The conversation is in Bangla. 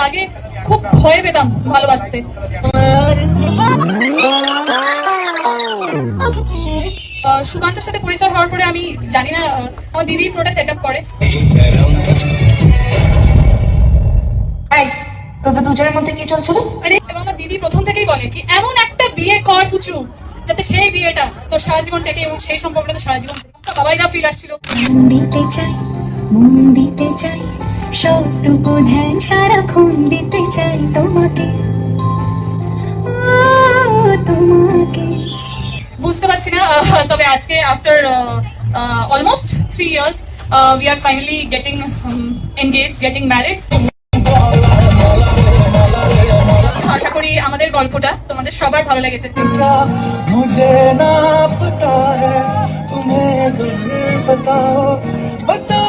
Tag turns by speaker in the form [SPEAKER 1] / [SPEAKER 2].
[SPEAKER 1] আগে খুব ভয় পেতাম ভালোবাসতে। সুকান্তের সাথে পরিচয় হওয়ার পরে আমি জানি না, আমার দিদি পুরোটা সেট আপ করে।
[SPEAKER 2] তোদের দুজনের মধ্যে কি চলছিল?
[SPEAKER 1] আরে এবং আমার দিদি প্রথম থেকেই বলে কি এমন একটা বিয়ে কর পুচু যাতে সেই বিয়েটা তোর সারা জীবন থেকে এবং সেই সম্পর্কটা সারা জীবন বাবাইরা ফিল আসছিল।
[SPEAKER 2] মন দিতে চাই সবটুকু ধ্যান সারাক্ষণ দিতে চাই তোমাকে, তোমাকে।
[SPEAKER 1] বুঝতে পারছি না, তবে আজকে after almost 3 years we are finally getting engaged, getting married. আশা করি আমাদের গল্পটা তোমাদের সবার ভালো লেগেছে।
[SPEAKER 3] मुझे ना पता है तुम्हें बताओ बता